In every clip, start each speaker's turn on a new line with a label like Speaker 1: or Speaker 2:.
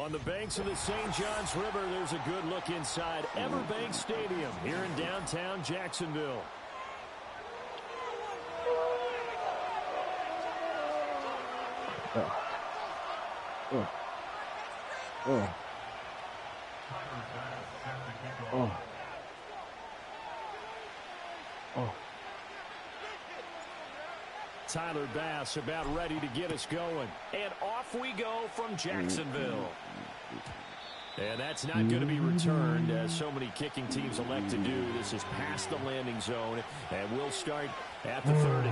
Speaker 1: On the banks of the St. Johns River, there's a good look inside Everbank Stadium here in downtown Jacksonville. Tyler Bass about ready to get us going. And off we go from Jacksonville. And that's not going to be returned, as so many kicking teams elect to do. This is past the landing zone, and we'll start at the 30.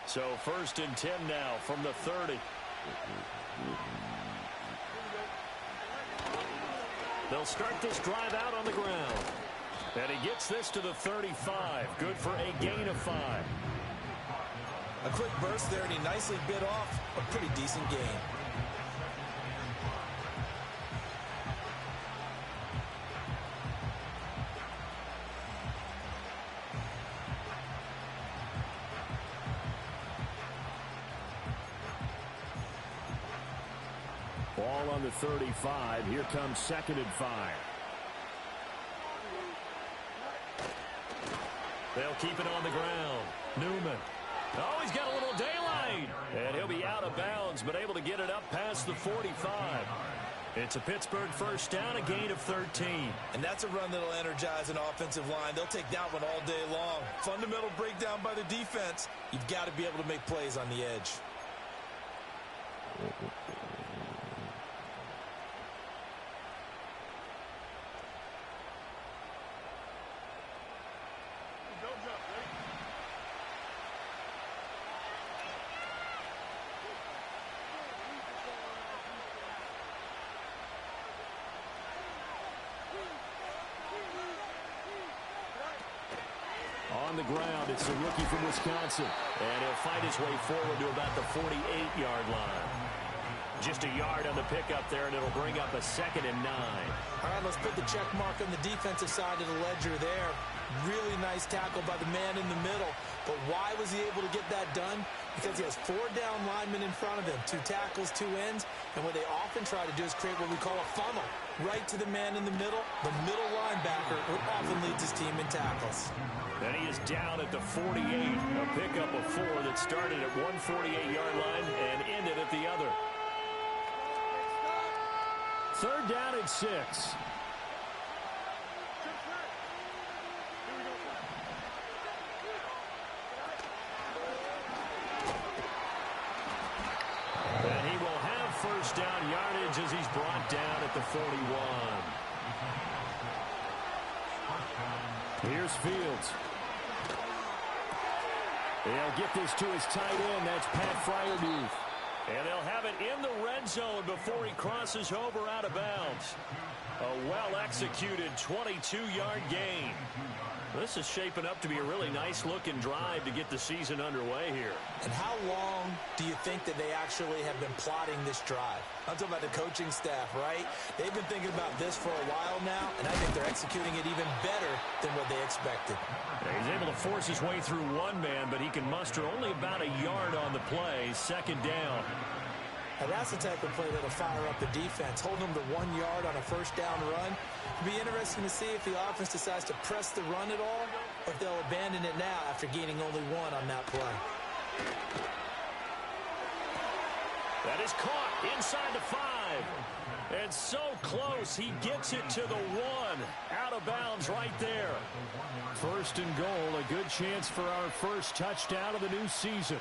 Speaker 1: So 1st and 10 now from the 30. They'll start this drive out on the ground. And he gets this to the 35. Good for a gain of 5.
Speaker 2: A quick burst there, and he nicely bit off a pretty decent gain.
Speaker 1: Ball on the 35. Here comes 2nd and 5. They'll keep it on the ground. Newman. Oh, he's got a little daylight. And he'll be out of bounds, but able to get it up past the 45. It's a Pittsburgh first down, a gain of 13.
Speaker 2: And that's a run that'll energize an offensive line. They'll take that one all day long. Fundamental breakdown by the defense. You've got to be able to make plays on the edge.
Speaker 1: On the ground, it's the rookie from Wisconsin. And he'll fight his way forward to about the 48-yard line. Just a yard on the pickup there, and it'll bring up a 2nd and 9.
Speaker 2: All right, let's put the check mark on the defensive side of the ledger there. Really nice tackle by the man in the middle. But why was he able to get that done? Because he has 4 down linemen in front of him, 2 tackles, 2 ends. And what they often try to do is create what we call a funnel. Right to the man in the middle. The middle linebacker who often leads his team in tackles.
Speaker 1: And he is down at the 48. A pickup of 4 that started at one 48-yard line and ended at the other. 3rd down and 6. And he will have first down yardage as he's brought down at the 41. Here's Fields. They'll get this to his tight end. That's Pat Fryermuth. And they'll have it in the red zone before he crosses over out of bounds. A well-executed 22-yard gain. This is shaping up to be a really nice-looking drive to get the season underway here.
Speaker 2: And how long do you think that they actually have been plotting this drive? I'm talking about the coaching staff, right? They've been thinking about this for a while now, and I think they're executing it even better than what they expected.
Speaker 1: He's able to force his way through one man, but he can muster only about a yard on the play. 2nd down.
Speaker 2: Now that's the type of play that'll fire up the defense, hold them to 1 yard on a first down run. It'll be interesting to see if the offense decides to press the run at all, or if they'll abandon it now after gaining only 1 on that play.
Speaker 1: That is caught inside the 5. And so close, he gets it to the 1. Out of bounds right there. 1st and goal, a good chance for our first touchdown of the new season.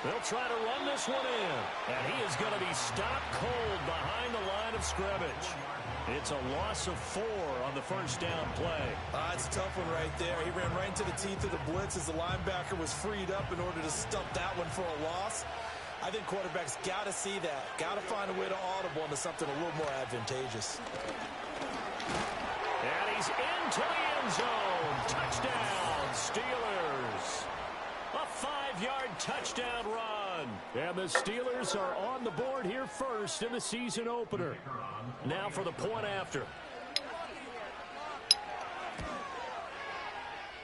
Speaker 1: They'll try to run this one in. And he is going to be stopped cold behind the line of scrimmage. It's a loss of 4 on the first down play.
Speaker 2: It's a tough one right there. He ran right into the teeth of the blitz as the linebacker was freed up in order to stump that one for a loss. I think quarterbacks got to see that. Got to find a way to audible into something a little more advantageous.
Speaker 1: And he's into the end zone. Touchdown, Steelers. A 5-yard touchdown run. And the Steelers are on the board here first in the season opener. Now for the point after.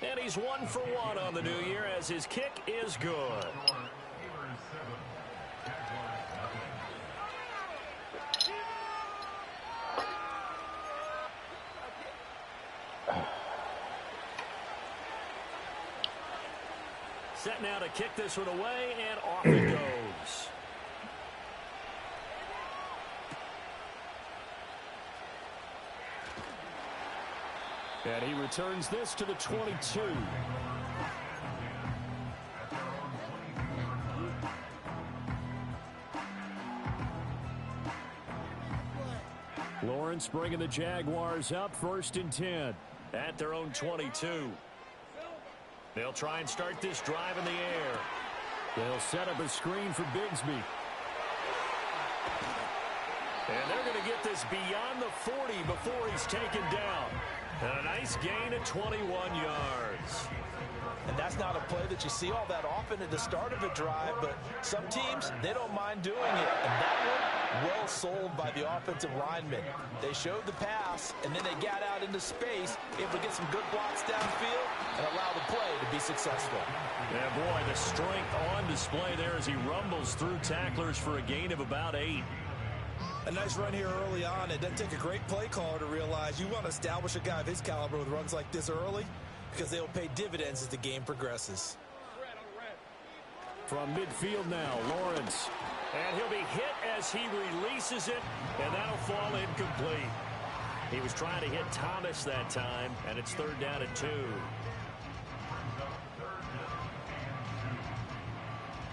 Speaker 1: And he's 1 for 1 on the new year as his kick is good. Set now to kick this one away, and off it goes. And he returns this to the 22. Lawrence bringing the Jaguars up 1st and 10 at their own 22. They'll try and start this drive in the air. They'll set up a screen for Bigsby. And they're going to get this beyond the 40 before he's taken down. And a nice gain of 21 yards.
Speaker 2: And that's not a play that you see all that often at the start of a drive, but some teams, they don't mind doing it. And that one, well sold by the offensive lineman. They showed the pass, and then they got out into space, able to get some good blocks downfield and allow the play to be successful.
Speaker 1: Yeah, boy, the strength on display there as he rumbles through tacklers for a gain of about 8.
Speaker 2: A nice run here early on. It doesn't take a great play caller to realize you want to establish a guy of his caliber with runs like this early, because they'll pay dividends as the game progresses.
Speaker 1: From midfield now, Lawrence. And he'll be hit as he releases it, and that'll fall incomplete. He was trying to hit Thomas that time, and it's 3rd down and 2.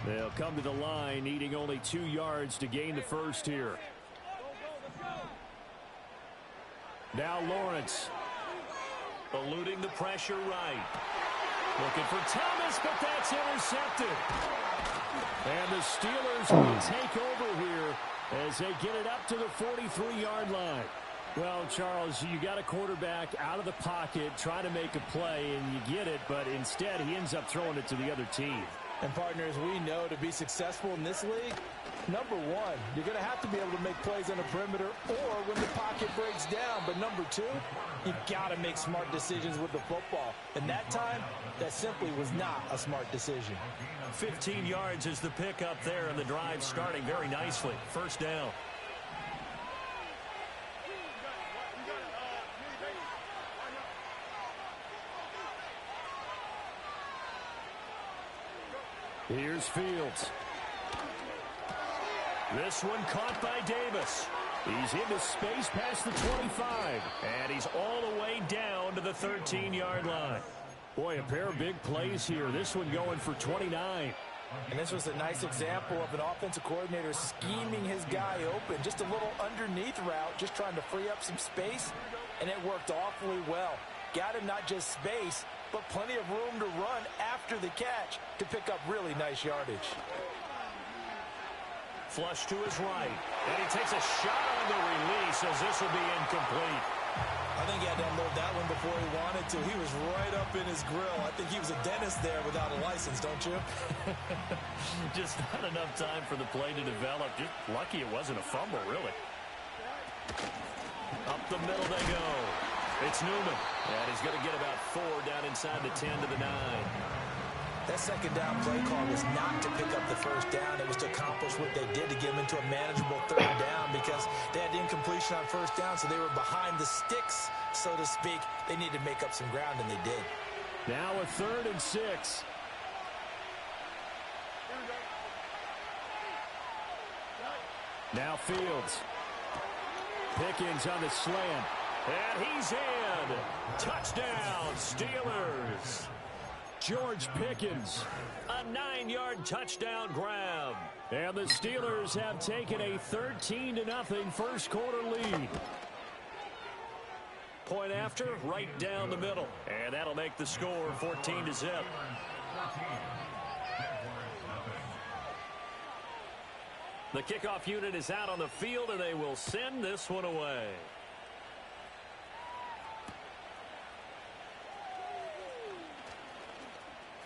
Speaker 1: They'll come to the line, needing only 2 yards to gain the first here. Now Lawrence. Eluding the pressure right. Looking for Thomas, but that's intercepted. And the Steelers will take over here as they get it up to the 43-yard line. Well, Charles, you got a quarterback out of the pocket trying to make a play, and you get it, but instead he ends up throwing it to the other team.
Speaker 2: And partners, we know to be successful in this league, number one, you're going to have to be able to make plays on the perimeter or when the pocket breaks down. But number two, you've got to make smart decisions with the football. And that time, that simply was not a smart decision.
Speaker 1: 15 yards is the pickup there, and the drive starting very nicely. 1st down. Here's Fields. This one caught by Davis. He's into space past the 25, and he's all the way down to the 13-yard line. Boy, a pair of big plays here. This one going for 29.
Speaker 2: And this was a nice example of an offensive coordinator scheming his guy open. Just a little underneath route, just trying to free up some space, and it worked awfully well. Got him not just space, but plenty of room to run after the catch to pick up really nice yardage.
Speaker 1: Flush to his right, and he takes a shot on the release as this will be incomplete.
Speaker 2: I think he had to unload that one before he wanted to. He was right up in his grill. I think he was a dentist there without a license, don't you?
Speaker 1: Just not enough time for the play to develop. Just lucky it wasn't a fumble, really. Up the middle they go. It's Newman, and he's going to get about 4 down inside the 10 to the 9.
Speaker 2: That 2nd down play call was not to pick up the 1st down. It was to accomplish what they did to get them into a manageable 3rd down because they had incompletion on 1st down, so they were behind the sticks, so to speak. They needed to make up some ground, and they did.
Speaker 1: Now a 3rd and 6. Now Fields. Pickens on the slant. And he's in. Touchdown, Steelers. George Pickens, a 9-yard touchdown grab. And the Steelers have taken a 13-0 first quarter lead. Point after, right down the middle. And that'll make the score 14-0. The kickoff unit is out on the field, and they will send this one away.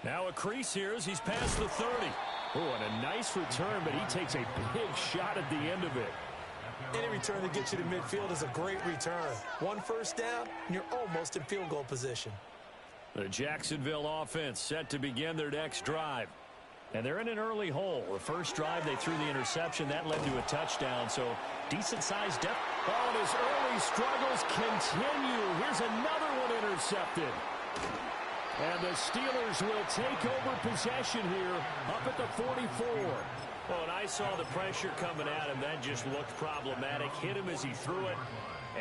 Speaker 1: Now a crease here as he's past the 30. Oh, and a nice return, but he takes a big shot at the end of it.
Speaker 2: Any return that gets you to midfield is a great return. One first down, and you're almost in field goal position.
Speaker 1: The Jacksonville offense set to begin their next drive. And they're in an early hole. The first drive, they threw the interception. That led to a touchdown, so decent-sized depth. Oh, and his early struggles continue. Here's another one intercepted. And the Steelers will take over possession here up at the 44. Oh, and I saw the pressure coming at him. That just looked problematic. Hit him as he threw it,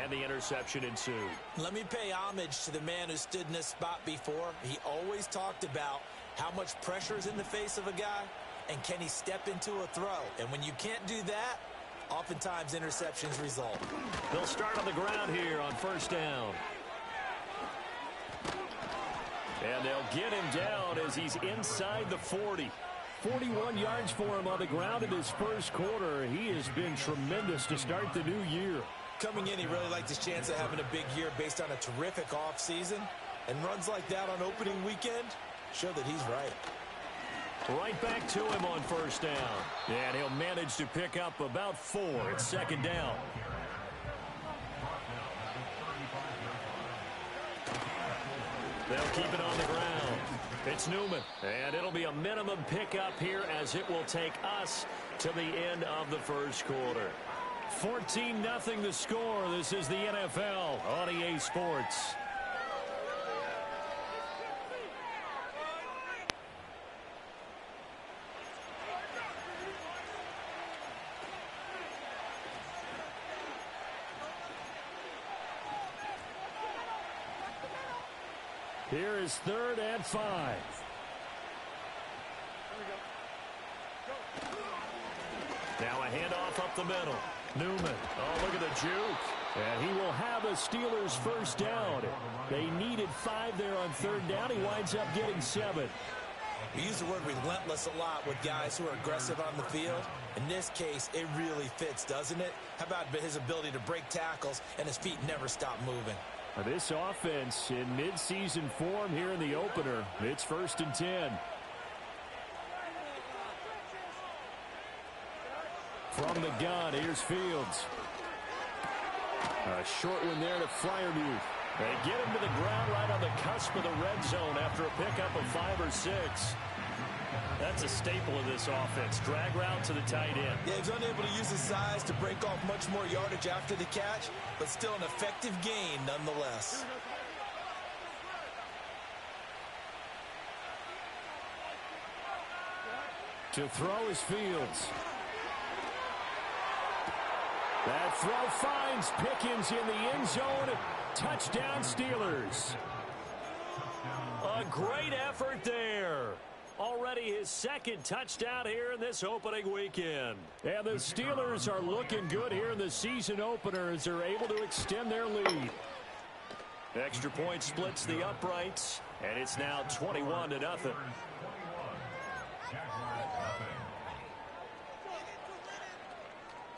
Speaker 1: and the interception ensued.
Speaker 2: Let me pay homage to the man who stood in this spot before. He always talked about how much pressure is in the face of a guy, and can he step into a throw? And when you can't do that, oftentimes interceptions result.
Speaker 1: They'll start on the ground here on first down. And they'll get him down as he's inside the 40. 41 yards for him on the ground in his first quarter. He has been tremendous to start the new year.
Speaker 2: Coming in, he really liked his chance of having a big year based on a terrific offseason. And runs like that on opening weekend show that he's right.
Speaker 1: Right back to him on first down. And he'll manage to pick up about 4 at second down. They'll keep it on the ground. It's Newman. And it'll be a minimum pickup here as it will take us to the end of the first quarter. 14-0 the score. This is the NFL on EA Sports. Here is 3rd and 5. Now a handoff up the middle. Newman. Oh, look at the juke. And he will have a Steelers first down. They needed 5 there on 3rd down. He winds up getting 7.
Speaker 2: We use the word relentless a lot with guys who are aggressive on the field. In this case, it really fits, doesn't it? How about his ability to break tackles and his feet never stop moving?
Speaker 1: This offense in midseason form here in the opener. It's 1st and 10. From the gun, here's Fields. A short one there to Freiermuth. They get him to the ground right on the cusp of the red zone after a pickup of 5 or 6. That's a staple of this offense. Drag route to the tight end.
Speaker 2: Yeah, he's unable to use his size to break off much more yardage after the catch, but still an effective gain nonetheless.
Speaker 1: To throw is Fields. That throw finds Pickens in the end zone. Touchdown Steelers. A great effort there. Already his 2nd touchdown here in this opening weekend. And the Steelers are looking good here in the season opener as they're able to extend their lead. Extra point splits the uprights, and it's now 21-0.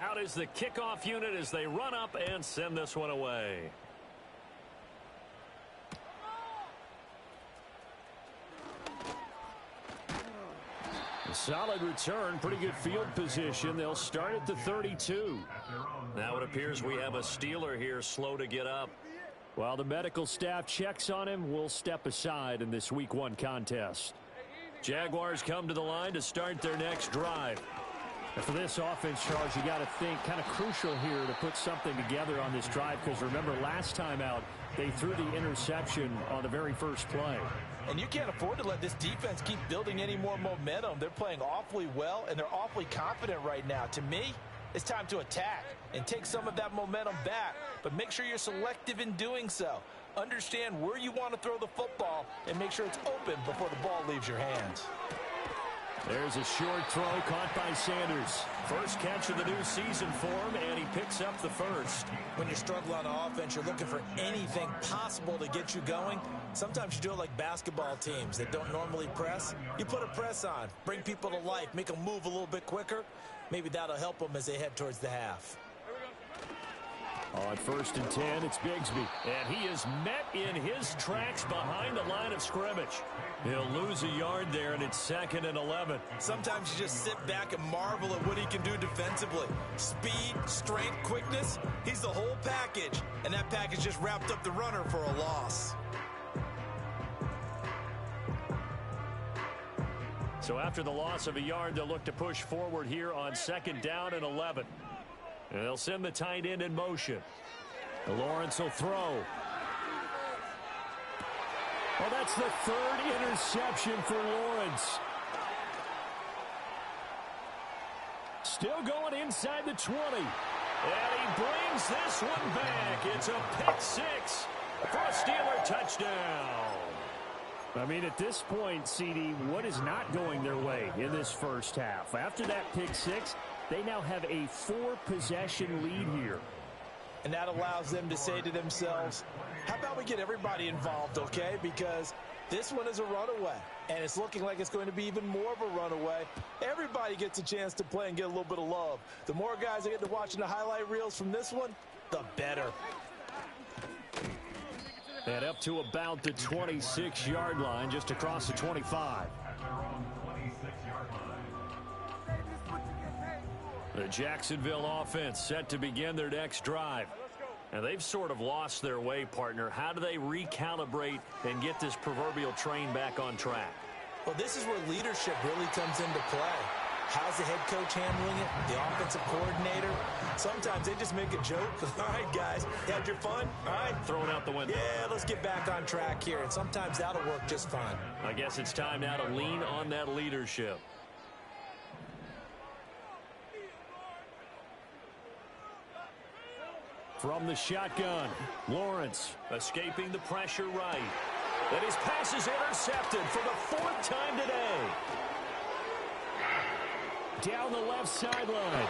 Speaker 1: Out is the kickoff unit as they run up and send this one away. A solid return, pretty good field position. They'll start at the 32. Now it appears we have a Steeler here slow to get up. While the medical staff checks on him, we'll step aside in this Week 1 contest. Jaguars come to the line to start their next drive. And for this offense, Charles, you got to think kind of crucial here to put something together on this drive because remember last time out they threw the interception on the very first play.
Speaker 2: And you can't afford to let this defense keep building any more momentum. They're playing awfully well, and they're awfully confident right now. To me, it's time to attack and take some of that momentum back, but make sure you're selective in doing so. Understand where you want to throw the football and make sure it's open before the ball leaves your hands.
Speaker 1: There's a short throw caught by Sanders. First catch of the new season for him, and he picks up the first.
Speaker 2: When you struggle on offense, you're looking for anything possible to get you going. Sometimes you do it like basketball teams that don't normally press. You put a press on, bring people to life, make them move a little bit quicker. Maybe that'll help them as they head towards the half.
Speaker 1: On 1st and 10, it's Bigsby. And he is met in his tracks behind the line of scrimmage. He'll lose a yard there, and it's 2nd and 11.
Speaker 2: Sometimes you just sit back and marvel at what he can do defensively. Speed, strength, quickness, he's the whole package. And that package just wrapped up the runner for a loss.
Speaker 1: So after the loss of a yard, they'll look to push forward here on 2nd down and 11. And they'll send the tight end in motion. Lawrence will throw. Well, that's the 3rd interception for Lawrence. Still going inside the 20. And he brings this one back. It's a pick 6 for a Steeler touchdown. I mean, at this point, CD, what is not going their way in this first half? After that pick 6, they now have a 4-possession lead here.
Speaker 2: And that allows them to say to themselves, how about we get everybody involved, okay? Because this one is a runaway, and it's looking like it's going to be even more of a runaway. Everybody gets a chance to play and get a little bit of love. The more guys that get to watching the highlight reels from this one, the better.
Speaker 1: And up to about the 26-yard line, just across the 25. The Jacksonville offense set to begin their next drive. And they've sort of lost their way, partner. How do they recalibrate and get this proverbial train back on track?
Speaker 2: Well, this is where leadership really comes into play. How's the head coach handling it? The offensive coordinator? Sometimes they just make a joke. All right, guys, had your fun? All right.
Speaker 1: Throw it out the window.
Speaker 2: Yeah, let's get back on track here. And sometimes that'll work just fine.
Speaker 1: I guess it's time now to lean on that leadership. From the shotgun, Lawrence escaping the pressure right. And his pass is intercepted for the 4th time today. Down the left sideline.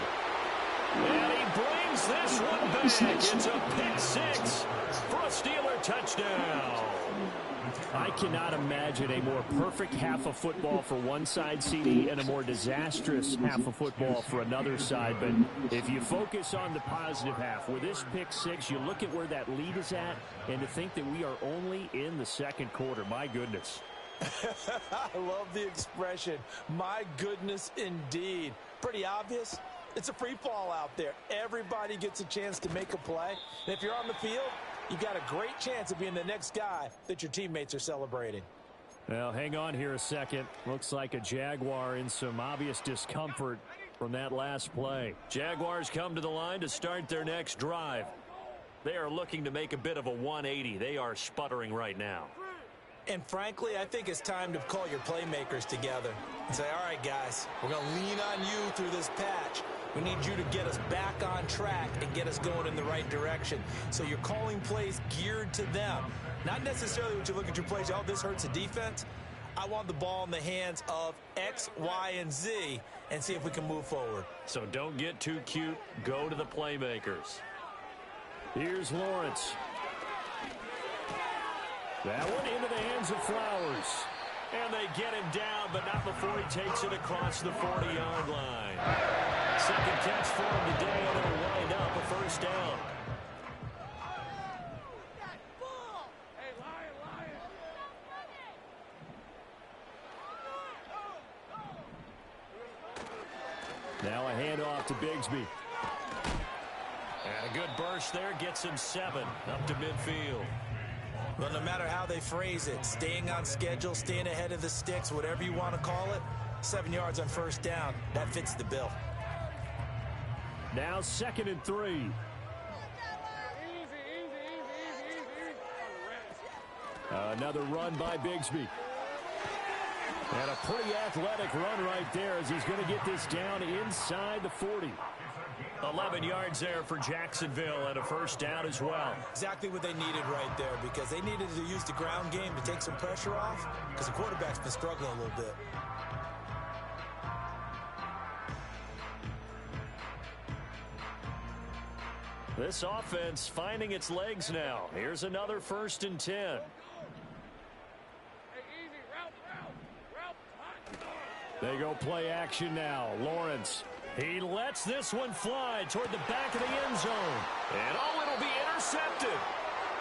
Speaker 1: And he brings this one back. It's a pick 6 for a Steeler touchdown. I cannot imagine a more perfect half of football for one side, CD, and a more disastrous half of football for another side. But if you focus on the positive half, with this pick 6, you look at where that lead is at, and to think that we are only in the 2nd quarter. My goodness.
Speaker 2: I love the expression. My goodness, indeed. Pretty obvious. It's a free fall out there. Everybody gets a chance to make a play. And if you're on the field, you've got a great chance of being the next guy that your teammates are celebrating.
Speaker 1: Well, hang on here a second. Looks like a Jaguar in some obvious discomfort from that last play. Jaguars come to the line to start their next drive. They are looking to make a bit of a 180. They are sputtering right now.
Speaker 2: And frankly, I think it's time to call your playmakers together and say, all right, guys, we're going to lean on you through this patch. We need you to get us back on track and get us going in the right direction. So you're calling plays geared to them. Not necessarily when you look at your plays, oh, this hurts the defense. I want the ball in the hands of X, Y, and Z and see if we can move forward.
Speaker 1: So don't get too cute. Go to the playmakers. Here's Lawrence. That one into the hands of Flowers. And they get him down, but not before he takes it across the 40-yard line. 2nd catch for him today, and it'll wind up a 1st down. Now a handoff to Bigsby. And a good burst there gets him 7 up to midfield.
Speaker 2: Well, no matter how they phrase it, staying on schedule, staying ahead of the sticks, whatever you want to call it, 7 yards on 1st down, that fits the bill.
Speaker 1: Now 2nd and 3. Another run by Bigsby. And a pretty athletic run right there as he's going to get this down inside the 40. 11 yards there for Jacksonville and a 1st down as well.
Speaker 2: Exactly what they needed right there, because they needed to use the ground game to take some pressure off, because the quarterback's been struggling a little bit.
Speaker 1: This offense finding its legs now. Here's another 1st and 10. They go play action now. Lawrence He lets this one fly toward the back of the end zone. And it'll be intercepted.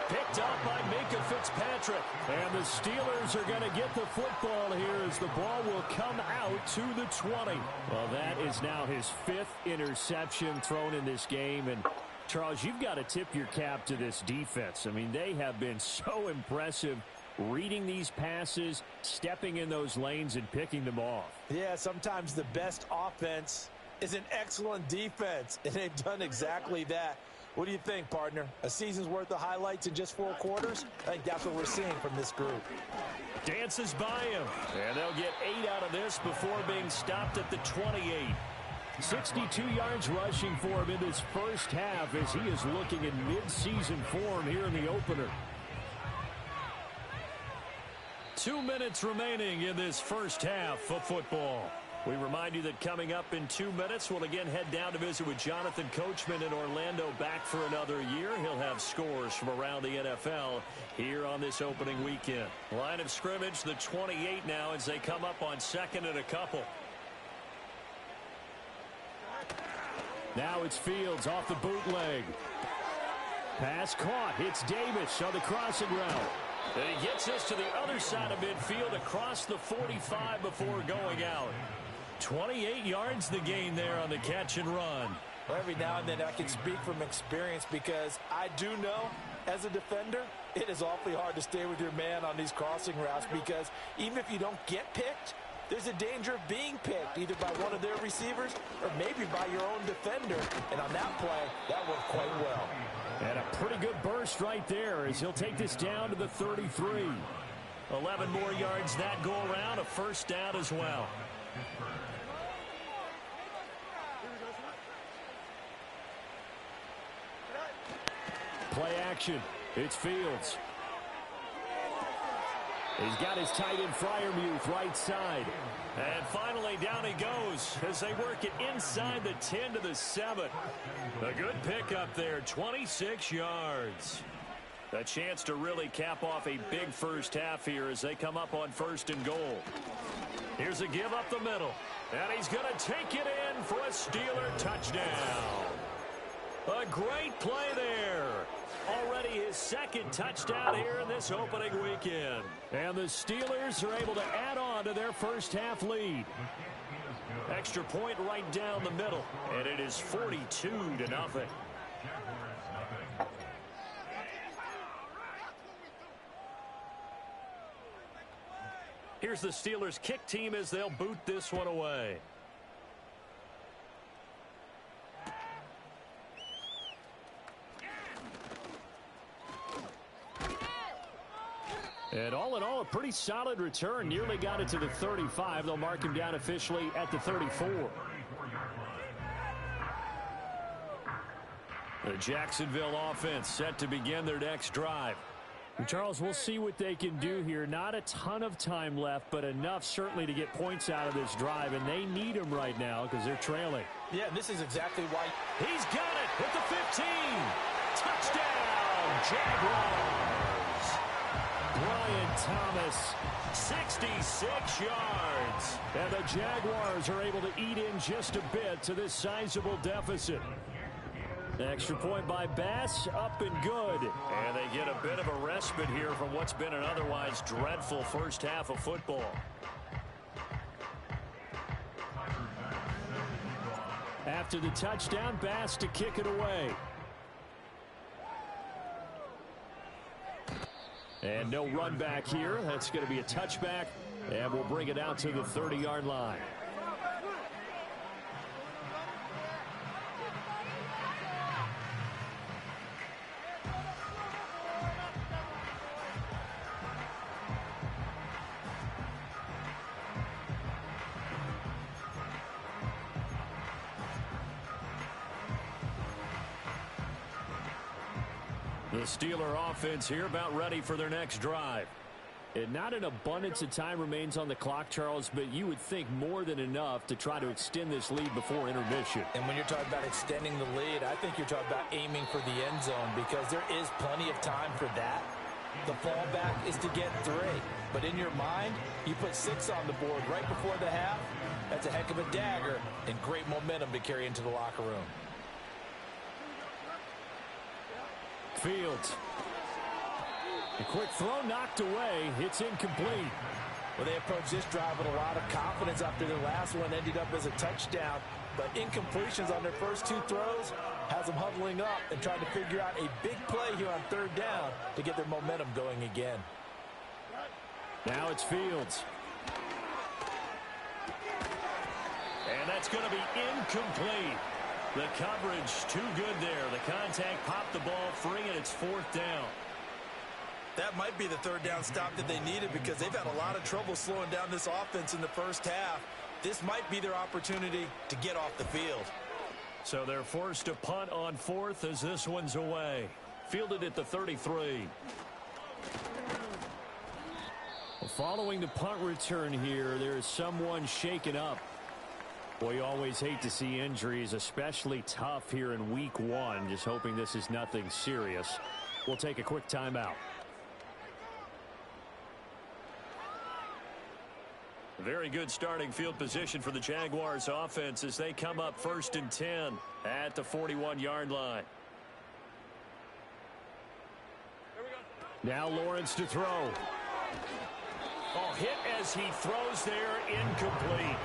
Speaker 1: Picked up by Minkah Fitzpatrick. And the Steelers are going to get the football here as the ball will come out to the 20. Well, that is now his 5th interception thrown in this game. And, Charles, you've got to tip your cap to this defense. I mean, they have been so impressive reading these passes, stepping in those lanes, and picking them off.
Speaker 2: Yeah, sometimes the best offense is an excellent defense, and they've done exactly that. What do you think, partner? A season's worth of highlights in just 4 quarters? I think that's what we're seeing from this group.
Speaker 1: Dances by him, and they'll get 8 out of this before being stopped at the 28. 62 yards rushing for him in this first half as he is looking in mid-season form here in the opener. 2 minutes remaining in this first half of football. We remind you that coming up in 2 minutes, we'll again head down to visit with Jonathan Coachman in Orlando, back for another year. He'll have scores from around the NFL here on this opening weekend. Line of scrimmage, the 28 now as they come up on 2nd and a couple. Now it's Fields off the bootleg. Pass caught. Hits Davis on the crossing route. And he gets us to the other side of midfield across the 45 before going out. 28 yards the gain there on the catch and run.
Speaker 2: Well, every now and then I can speak from experience because I do know as a defender it is awfully hard to stay with your man on these crossing routes because even if you don't get picked, there's a danger of being picked either by one of their receivers or maybe by your own defender. And on that play, that worked quite well.
Speaker 1: And a pretty good burst right there as he'll take this down to the 33. 11 more yards that go around, a first down as well. Play action. It's Fields. He's got his tight end Freiermuth right side. And finally down he goes as they work it inside the 10 to the 7. A good pickup there, 26 yards. A chance to really cap off a big first half here as they come up on 1st and goal. Here's a give up the middle. And he's going to take it in for a Steeler touchdown. A great play there. Already his 2nd touchdown here in this opening weekend. And the Steelers are able to add on to their first half lead. Extra point right down the middle. And it is 42-0. Here's the Steelers kick team as they'll boot this one away. And all in all, a pretty solid return. Nearly got it to the 35. They'll mark him down officially at the 34. The Jacksonville offense set to begin their next drive. Charles, we'll see what they can do here. Not a ton of time left, but enough certainly to get points out of this drive, and they need them right now because they're trailing.
Speaker 2: Yeah, this is exactly why.
Speaker 1: He's got it at the 15. Touchdown, Jaguars. Brian Thomas, 66 yards. And the Jaguars are able to eat in just a bit to this sizable deficit. Extra point by Bass, up and good. And they get a bit of a respite here from what's been an otherwise dreadful first half of football. After the touchdown, Bass to kick it away. And no run back here. That's going to be a touchback, and we'll bring it out to the 30-yard line. The Steeler offense here about ready for their next drive. And not an abundance of time remains on the clock, Charles, but you would think more than enough to try to extend this lead before intermission.
Speaker 2: And when you're talking about extending the lead, I think you're talking about aiming for the end zone because there is plenty of time for that. The fallback is to get 3. But in your mind, you put 6 on the board right before the half, That's a heck of a dagger and great momentum to carry into the locker room.
Speaker 1: Fields. A quick throw knocked away. It's incomplete.
Speaker 2: Well, they approached this drive with a lot of confidence after their last one ended up as a touchdown. But incompletions on their first two throws has them huddling up and trying to figure out a big play here on third down to get their momentum going again.
Speaker 1: Now it's Fields. And that's going to be incomplete. The coverage too good there. The contact popped the ball free, and it's fourth down.
Speaker 2: That might be the third down stop that they needed because they've had a lot of trouble slowing down this offense in the first half. This might be their opportunity to get off the field.
Speaker 1: So they're forced to punt on fourth as this one's away. Fielded at the 33. Following the punt return here, there is someone shaken up. Well, you always hate to see injuries, especially tough here in week one. Just hoping this is nothing serious. We'll take a quick timeout. Very good starting field position for the Jaguars offense as they come up 1st and 10 at the 41-yard line. Now Lawrence to throw. Oh, hit as he throws there, incomplete.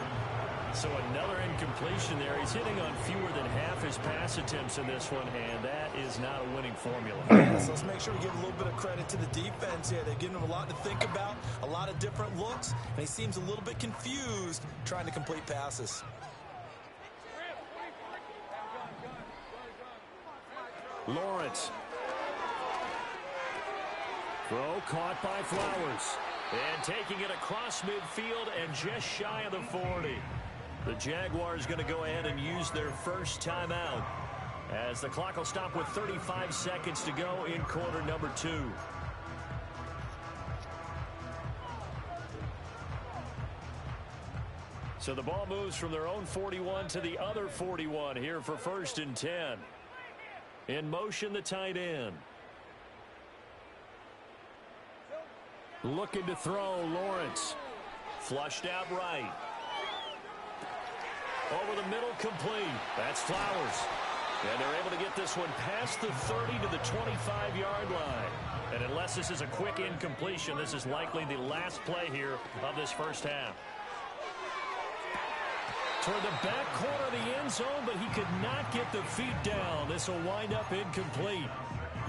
Speaker 1: So another incompletion there. He's hitting on fewer than half his pass attempts in this one, and that is not a winning formula.
Speaker 2: So let's make sure we give a little bit of credit to the defense here. They're giving him a lot to think about, a lot of different looks, and he seems a little bit confused trying to complete passes.
Speaker 1: Lawrence. Throw caught by Flowers. And taking it across midfield and just shy of the 40. The Jaguars going to go ahead and use their first timeout as the clock will stop with 35 seconds to go in quarter number 2. So the ball moves from their own 41 to the other 41 here for 1st and 10. In motion, the tight end. Looking to throw, Lawrence. Flushed out right. Over the middle, complete. That's Flowers. And they're able to get this one past the 30 to the 25-yard line. And unless this is a quick incompletion, this is likely the last play here of this first half. Toward the back corner of the end zone, but he could not get the feet down. This will wind up incomplete.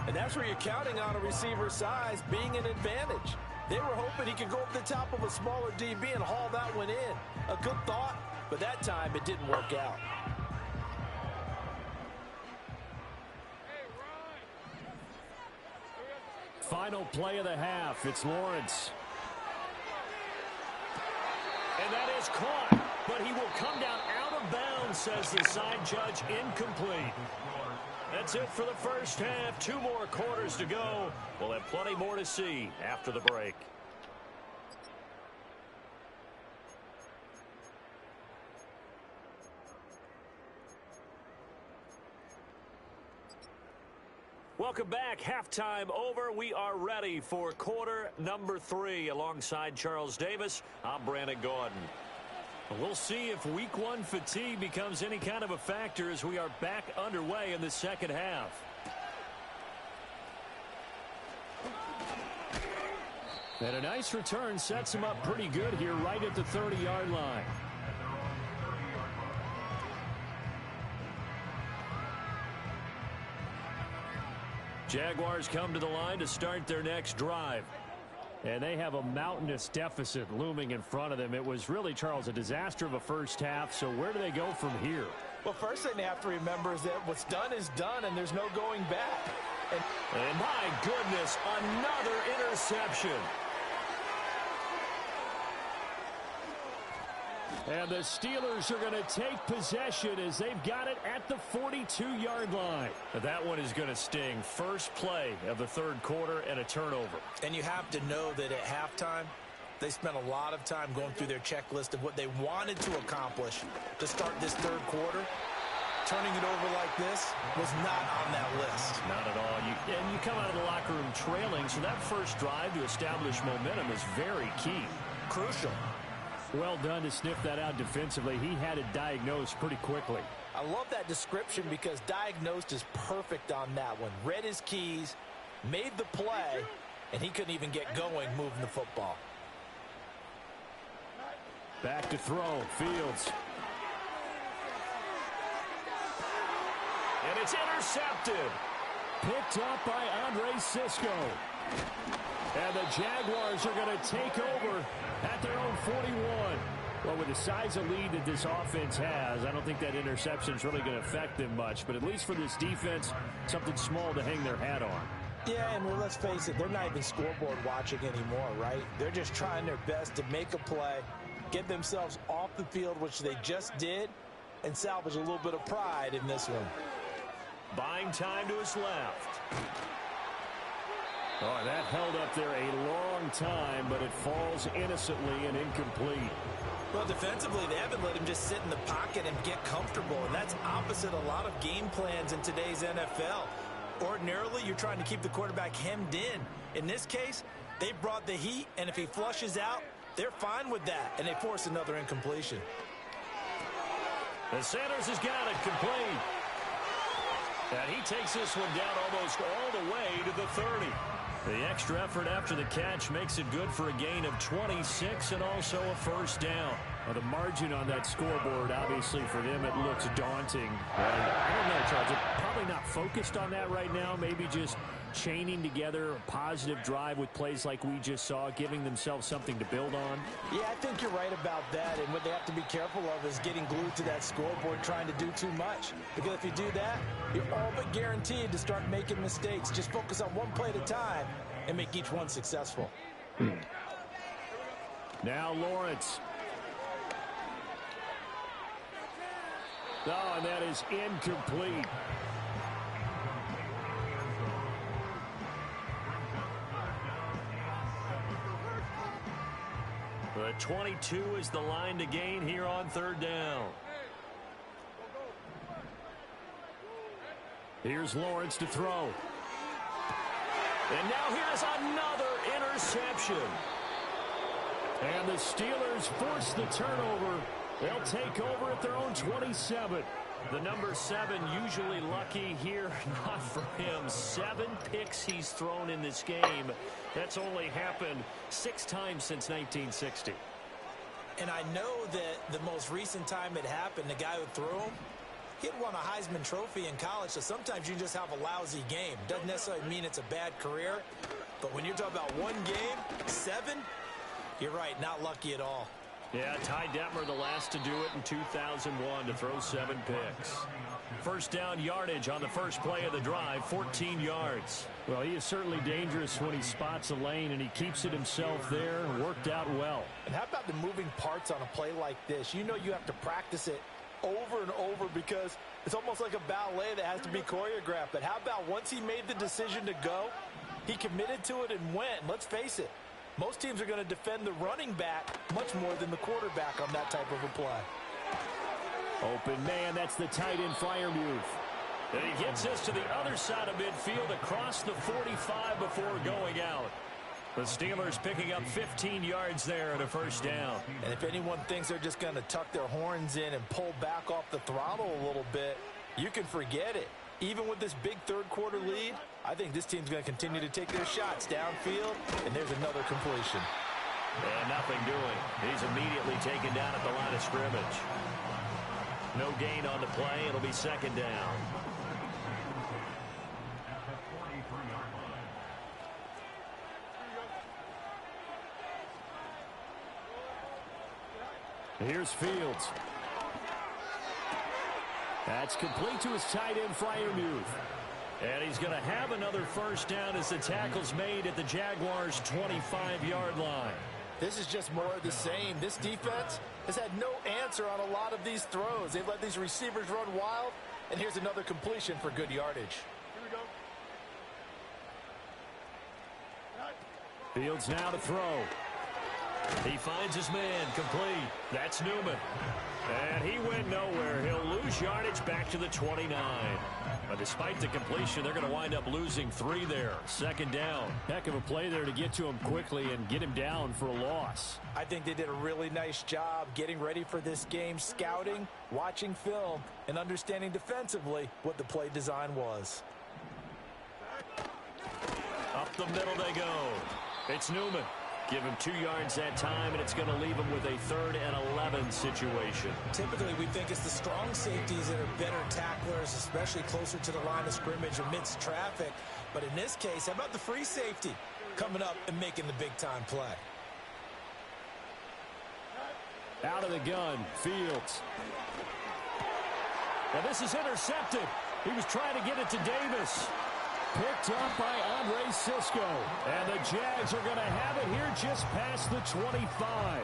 Speaker 2: And that's where you're counting on a receiver's size being an advantage. They were hoping he could go up the top of a smaller DB and haul that one in. A good thought, but that time it didn't work out.
Speaker 1: Final play of the half. It's Lawrence. And that is caught, but he will come down out of bounds, says the side judge. Incomplete. That's it for the first half. 2 more quarters to go. We'll have plenty more to see after the break. Welcome back. Halftime over. We are ready for quarter number 3. Alongside Charles Davis, I'm Brandon Gordon. We'll see if week 1 fatigue becomes any kind of a factor as we are back underway in the second half. And a nice return sets him up pretty good here right at the 30-yard line. Jaguars come to the line to start their next drive. And they have a mountainous deficit looming in front of them. It was really, Charles, a disaster of a first half. So where do they go from here?
Speaker 2: Well, first thing they have to remember is that what's done is done, and there's no going back.
Speaker 1: And my goodness, another interception. And the Steelers are going to take possession as they've got it at the 42-yard line. That one is going to sting. First play of the third quarter and a turnover.
Speaker 2: And you have to know that at halftime, they spent a lot of time going through their checklist of what they wanted to accomplish to start this third quarter. Turning it over like this was not on that list.
Speaker 1: Not at all. And you come out of the locker room trailing, so that first drive to establish momentum is very key.
Speaker 2: Crucial.
Speaker 1: Well done to sniff that out defensively. He had it diagnosed pretty quickly.
Speaker 2: I love that description because diagnosed is perfect on that one. Read his keys, made the play, and he couldn't even get going moving the football.
Speaker 1: Back to throw, Fields. And it's intercepted. Picked up by Andre Cisco. And the Jaguars are going to take over at their own 41. Well, with the size of lead that this offense has, I don't think that interception is really going to affect them much. But at least for this defense, something small to hang their hat on.
Speaker 2: Yeah, and well, let's face it, they're not even scoreboard watching anymore, right? They're just trying their best to make a play, get themselves off the field, which they just did, and salvage a little bit of pride in this one.
Speaker 1: Buying time to his left. Oh, that held up there a long time, but it falls innocently and incomplete.
Speaker 2: Well, defensively, they haven't let him just sit in the pocket and get comfortable, and that's opposite a lot of game plans in today's NFL. Ordinarily, you're trying to keep the quarterback hemmed in. In this case, they brought the heat, and if he flushes out, they're fine with that, and they force another incompletion.
Speaker 1: The Sanders has got it complete. And he takes this one down almost all the way to the 30. The extra effort after the catch makes it good for a gain of 26 and also a first down. Well, the margin on that scoreboard, obviously, for them, it looks daunting. I don't know, Charles. They're probably not focused on that right now. Maybe just chaining together a positive drive with plays like we just saw, giving themselves something to build on.
Speaker 2: Yeah, I think you're right about that. And what they have to be careful of is getting glued to that scoreboard, trying to do too much. Because if you do that, you're all but guaranteed to start making mistakes. Just focus on one play at a time and make each one successful.
Speaker 1: Now Lawrence. Oh, and that is incomplete. The 22 is the line to gain here on third down. Here's Lawrence to throw. And now here's another interception. And the Steelers force the turnover. They'll take over at their own 27. The number 7 usually lucky here. Not for him. 7 picks he's thrown in this game. That's only happened 6 times since 1960.
Speaker 2: And I know that the most recent time it happened, the guy who threw him, he had won a Heisman Trophy in college, so sometimes you just have a lousy game. Doesn't necessarily mean it's a bad career, but when you're talking about one game, 7, you're right, not lucky at all.
Speaker 1: Yeah, Ty Detmer, the last to do it in 2001, to throw 7 picks. First down yardage on the first play of the drive, 14 yards. Well, he is certainly dangerous when he spots a lane, and he keeps it himself there. Worked out well.
Speaker 2: And how about the moving parts on a play like this? You know you have to practice it over and over because it's almost like a ballet that has to be choreographed. But how about once he made the decision to go, he committed to it and went. Let's face it, most teams are going to defend the running back much more than the quarterback on that type of a play.
Speaker 1: Open man, that's the tight end Freiermuth. And he gets this to the other side of midfield across the 45 before going out. The Steelers picking up 15 yards there at a first down.
Speaker 2: And if anyone thinks they're just going to tuck their horns in and pull back off the throttle a little bit, you can forget it. Even with this big third quarter lead, I think this team's going to continue to take their shots downfield, and there's another completion.
Speaker 1: And nothing doing. He's immediately taken down at the line of scrimmage. No gain on the play. It'll be second down. Here's Fields. That's complete to his tight end, Freiermuth. And he's going to have another first down as the tackle's made at the Jaguars' 25-yard line.
Speaker 2: This is just more of the same. This defense has had no answer on a lot of these throws. They've let these receivers run wild, and here's another completion for good yardage.
Speaker 1: Fields now to throw. He finds his man complete. That's Newman. And he went nowhere. He'll lose lose yardage back to the 29. But despite the completion, they're going to wind up losing 3 there. Second down.
Speaker 3: Heck of a play there to get to him quickly and get him down for a loss.
Speaker 2: I think they did a really nice job getting ready for this game, scouting, watching film, and understanding defensively what the play design was.
Speaker 1: Up the middle they go. It's Newman. Give him 2 yards that time, and it's going to leave him with a 3rd and 11 situation.
Speaker 2: Typically, we think it's the strong safeties that are better tacklers, especially closer to the line of scrimmage amidst traffic. But in this case, how about the free safety coming up and making the big-time play?
Speaker 3: Out of the gun, Fields.
Speaker 1: Now this is intercepted. He was trying to get it to Davis. Picked up by Andre Cisco. And the Jags are going to have it here just past the 25.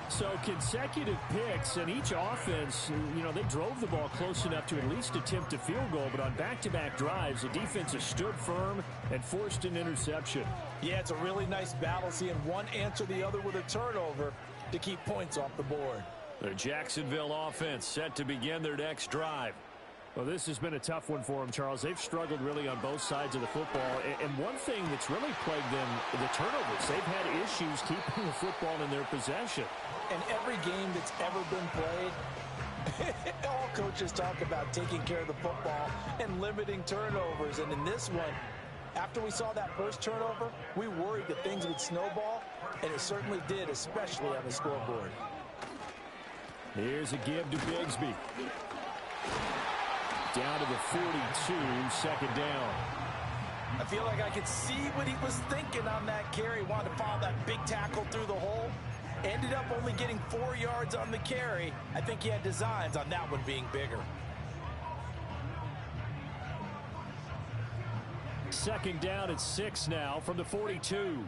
Speaker 3: So consecutive picks, and each offense, you know, they drove the ball close enough to at least attempt a field goal, but on back-to-back drives, the defense has stood firm and forced an interception.
Speaker 2: Yeah, it's a really nice battle, seeing one answer the other with a turnover to keep points off the board.
Speaker 1: The Jacksonville offense set to begin their next drive.
Speaker 3: Well, this has been a tough one for them, Charles. They've struggled really on both sides of the football. And one thing that's really plagued them, the turnovers. They've had issues keeping the football in their possession.
Speaker 2: And every game that's ever been played, all coaches talk about taking care of the football and limiting turnovers. And in this one, after we saw that first turnover, we worried that things would snowball, and it certainly did, especially on the scoreboard.
Speaker 3: Here's a give to Bigsby. Down to the 42, second down.
Speaker 2: I feel like I could see what he was thinking on that carry. Wanted to follow that big tackle through the hole. Ended up only getting 4 yards on the carry. I think he had designs on that one being bigger.
Speaker 3: Second down at 6 now from the 42.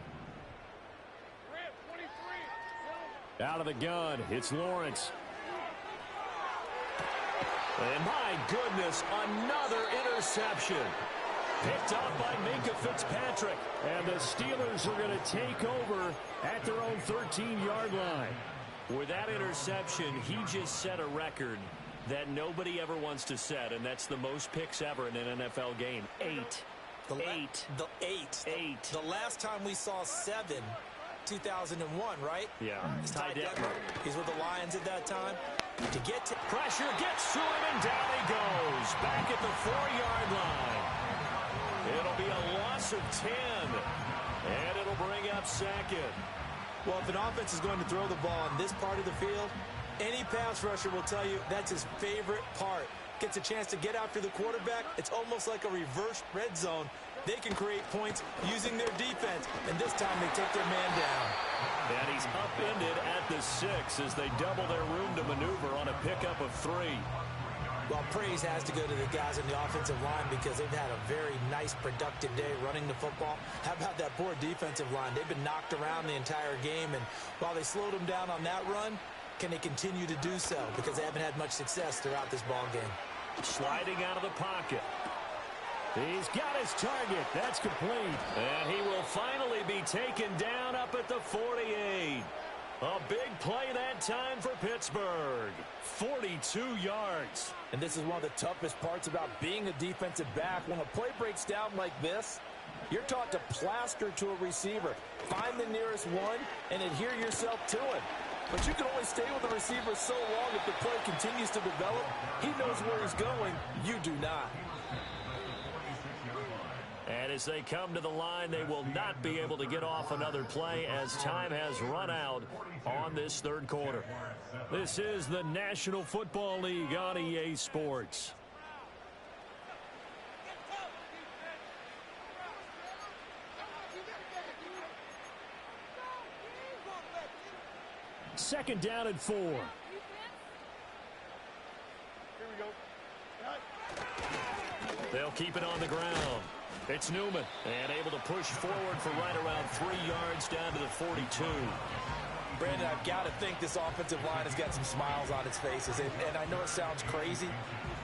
Speaker 3: Out of the gun, it's Lawrence.
Speaker 1: And my goodness, another interception. Picked up by Minkah Fitzpatrick.
Speaker 3: And the Steelers are going to take over at their own 13-yard line.
Speaker 1: With that interception, he just set a record that nobody ever wants to set, and that's the most picks ever in an NFL game. 8.
Speaker 2: The last time we saw 7, 2001, right?
Speaker 1: Yeah.
Speaker 2: He's tied Detmer. He's with the Lions at that time. To get to
Speaker 1: pressure, gets to him, and down he goes. Back at the 4-yard line. It'll be a loss of 10, and it'll bring up 2nd.
Speaker 2: Well, if an offense is going to throw the ball in this part of the field, any pass rusher will tell you that's his favorite part. Gets a chance to get after the quarterback. It's almost like a reverse red zone. They can create points using their defense, and this time they take their man down.
Speaker 1: And he's upended at the 6 as they double their room to maneuver on a pickup of 3.
Speaker 2: Well, praise has to go to the guys on the offensive line because they've had a very nice, productive day running the football. How about that poor defensive line? They've been knocked around the entire game, and while they slowed them down on that run, can they continue to do so? Because they haven't had much success throughout this ball game.
Speaker 1: Sliding out of the pocket.
Speaker 3: He's got his target. That's complete.
Speaker 1: And he will finally be taken down up at the 48. A big play that time for Pittsburgh. 42 yards.
Speaker 2: And this is one of the toughest parts about being a defensive back. When a play breaks down like this, you're taught to plaster to a receiver. Find the nearest one and adhere yourself to it. But you can only stay with the receiver so long if the play continues to develop. He knows where he's going. You do not.
Speaker 1: And as they come to the line, they will not be able to get off another play as time has run out on this third quarter. This is the National Football League on EA Sports.
Speaker 3: Second down and 4.
Speaker 1: They'll keep it on the ground. It's Newman, and able to push forward for right around 3 yards down to the 42.
Speaker 2: Brandon, I've got to think this offensive line has got some smiles on its faces. And I know it sounds crazy,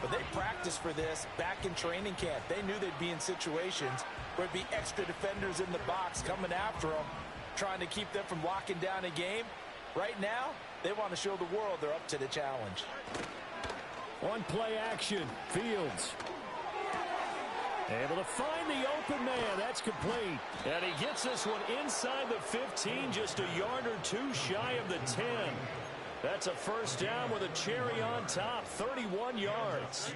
Speaker 2: but they practiced for this back in training camp. They knew they'd be in situations where it'd be extra defenders in the box coming after them, trying to keep them from locking down a game. Right now, they want to show the world they're up to the challenge.
Speaker 3: On play action, Fields. Able to find the open man. That's complete.
Speaker 1: And he gets this one inside the 15, just a yard or two shy of the 10. That's a first down with a cherry on top, 31 yards.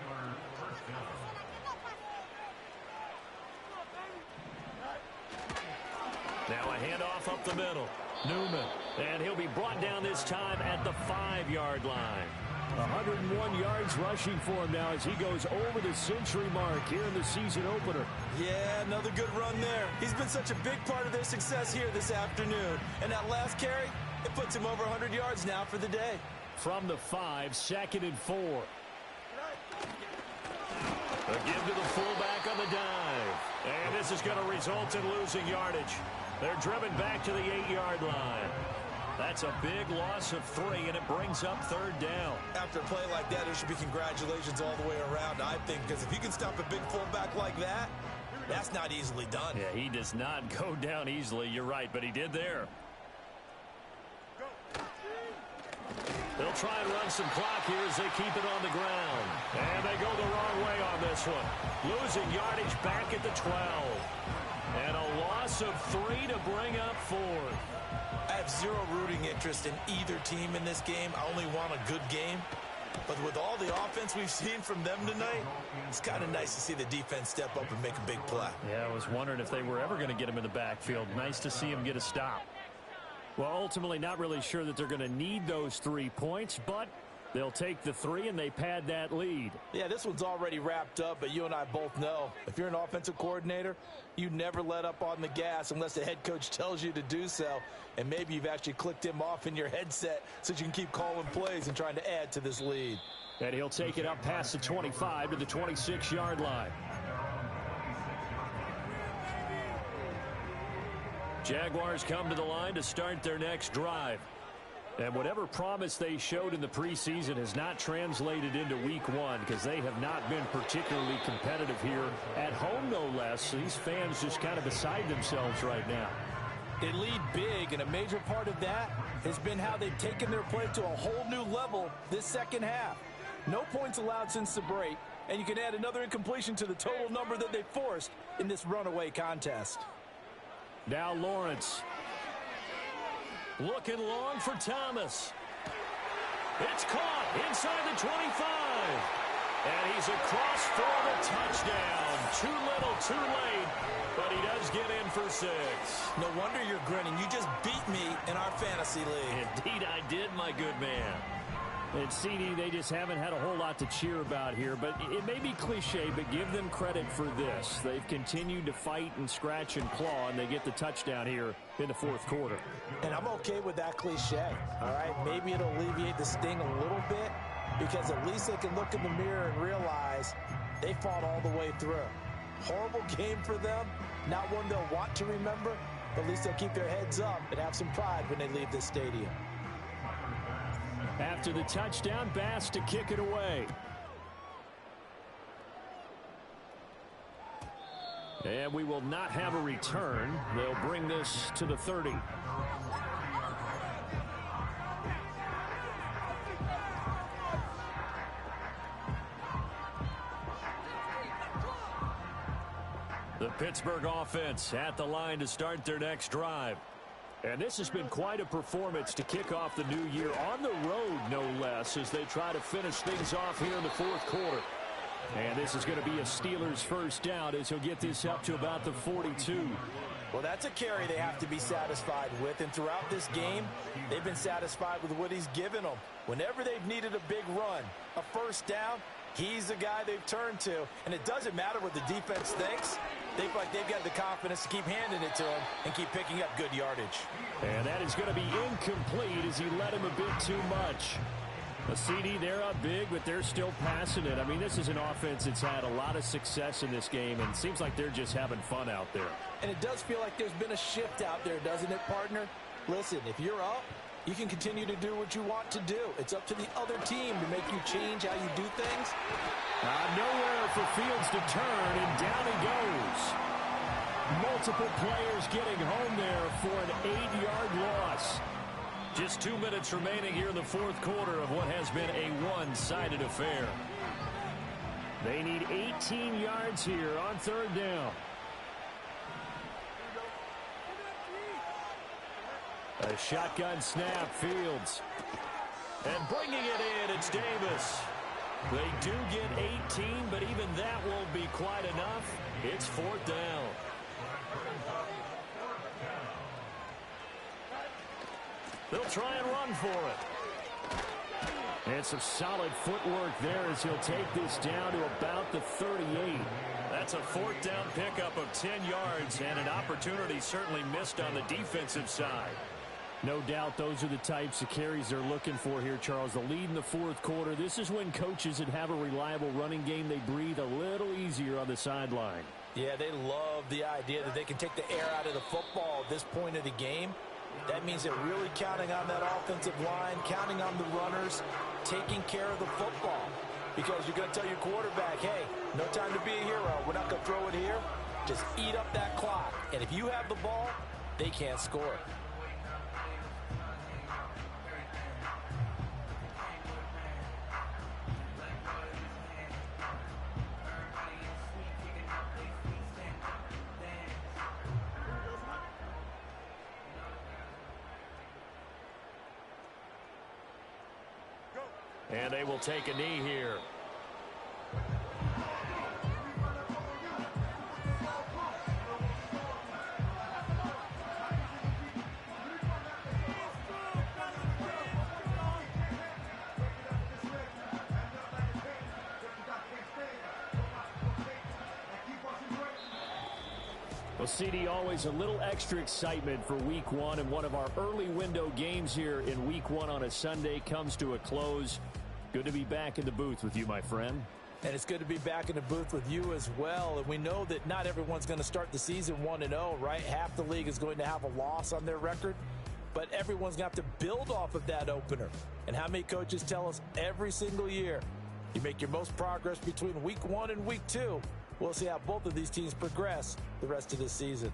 Speaker 1: Now a handoff up the middle. Newman. And he'll be brought down this time at the 5-yard line.
Speaker 3: 101 yards rushing for him now as he goes over the century mark here in the season opener.
Speaker 2: Yeah, another good run there. He's been such a big part of their success here this afternoon. And that last carry, it puts him over 100 yards now for the day.
Speaker 3: From the 5, 2nd and 4.
Speaker 1: A give to the fullback on the dive. And this is going to result in losing yardage. They're driven back to the 8-yard line. That's a big loss of 3, and it brings up 3rd down.
Speaker 2: After a play like that, there should be congratulations all the way around, I think, because if you can stop a big fullback like that, that's not easily done.
Speaker 1: Yeah, he does not go down easily. You're right, but he did there. They'll try and run some clock here as they keep it on the ground. And they go the wrong way on this one. Losing yardage back at the 12. And a loss of 3 to bring up 4th.
Speaker 2: I have zero rooting interest in either team in this game. I only want a good game. But with all the offense we've seen from them tonight, it's kind of nice to see the defense step up and make a big play.
Speaker 1: Yeah, I was wondering if they were ever going to get him in the backfield. Nice to see him get a stop.
Speaker 3: Well, ultimately not really sure that they're going to need those 3 points, but they'll take the 3 and they pad that lead.
Speaker 2: Yeah, this one's already wrapped up, but you and I both know if you're an offensive coordinator, you never let up on the gas unless the head coach tells you to do so. And maybe you've actually clicked him off in your headset so you can keep calling plays and trying to add to this lead.
Speaker 3: And he'll take it up past the 25 to the 26-yard line.
Speaker 1: Jaguars come to the line to start their next drive.
Speaker 3: And whatever promise they showed in the preseason has not translated into week 1 because they have not been particularly competitive here at home, no less. These fans just kind of beside themselves right now.
Speaker 2: They lead big, and a major part of that has been how they've taken their play to a whole new level this second half. No points allowed since the break, and you can add another incompletion to the total number that they forced in this runaway contest.
Speaker 3: Now Lawrence.
Speaker 1: Looking long for Thomas. It's caught inside the 25. And he's across for the touchdown. Too little, too late. But he does get in for 6.
Speaker 2: No wonder you're grinning. You just beat me in our fantasy league.
Speaker 1: Indeed I did, my good man.
Speaker 3: And CD, they just haven't had a whole lot to cheer about here, but it may be cliche, but give them credit for this. They've continued to fight and scratch and claw, and they get the touchdown here in the 4th quarter.
Speaker 2: And I'm okay with that cliche, all right? Maybe it'll alleviate the sting a little bit because at least they can look in the mirror and realize they fought all the way through. Horrible game for them, not one they'll want to remember, but at least they'll keep their heads up and have some pride when they leave this stadium.
Speaker 3: After the touchdown, Bass to kick it away. And we will not have a return. They'll bring this to the 30.
Speaker 1: The Pittsburgh offense at the line to start their next drive.
Speaker 3: And this has been quite a performance to kick off the new year on the road, no less, as they try to finish things off here in the 4th quarter. And this is going to be a Steelers first down as he'll get this up to about the 42.
Speaker 2: Well, that's a carry they have to be satisfied with. And throughout this game, they've been satisfied with what he's given them. Whenever they've needed a big run, a first down, he's the guy they've turned to. And it doesn't matter what the defense thinks. They feel like they've got the confidence to keep handing it to him and keep picking up good yardage.
Speaker 3: And that is going to be incomplete as he led him a bit too much. A CD, they're up big, but they're still passing it. I mean, this is an offense that's had a lot of success in this game, and it seems like they're just having fun out there.
Speaker 2: And it does feel like there's been a shift out there, doesn't it, partner? Listen, if you're up, you can continue to do what you want to do. It's up to the other team to make you change how you do things.
Speaker 3: Nowhere for Fields to turn, and down he goes. Multiple players getting home there for an 8-yard loss.
Speaker 1: Just 2 minutes remaining here in the fourth quarter of what has been a one-sided affair.
Speaker 3: They need 18 yards here on third down. A shotgun snap, Fields. And bringing it in, it's Davis. They do get 18, but even that won't be quite enough. It's fourth down. They'll try and run for it. And some solid footwork there as he'll take this down to about the 38. That's a fourth down pickup of 10 yards and an opportunity certainly missed on the defensive side. No doubt those are the types of carries they're looking for here, Charles. The lead in the fourth quarter. This is when coaches that have a reliable running game, they breathe a little easier on the sideline.
Speaker 2: Yeah, they love the idea that they can take the air out of the football at this point of the game. That means they're really counting on that offensive line, counting on the runners, taking care of the football. Because you're going to tell your quarterback, hey, no time to be a hero. We're not going to throw it here. Just eat up that clock. And if you have the ball, they can't score.
Speaker 1: And they will take a knee here. Well, CD, always a little extra excitement for week one, and one of our early window games here in week one on a Sunday comes to a close. Good to be back in the booth with you, my friend.
Speaker 2: And it's good to be back in the booth with you as well. And we know that not everyone's going to start the season 1-0, right? Half the league is going to have a loss on their record. But everyone's going to have to build off of that opener. And how many coaches tell us every single year, you make your most progress between week one and week two. We'll see how both of these teams progress the rest of the season.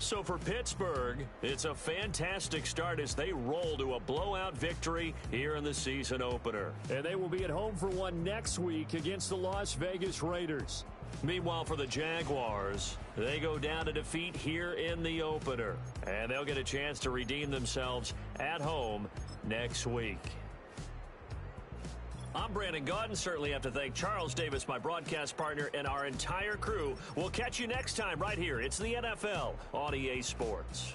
Speaker 1: So for Pittsburgh, it's a fantastic start as they roll to a blowout victory here in the season opener.
Speaker 3: And they will be at home for one next week against the Las Vegas Raiders.
Speaker 1: Meanwhile, for the Jaguars, they go down to defeat here in the opener. And they'll get a chance to redeem themselves at home next week. I'm Brandon Gaudin. Certainly have to thank Charles Davis, my broadcast partner, and our entire crew. We'll catch you next time right here. It's the NFL on EA Sports.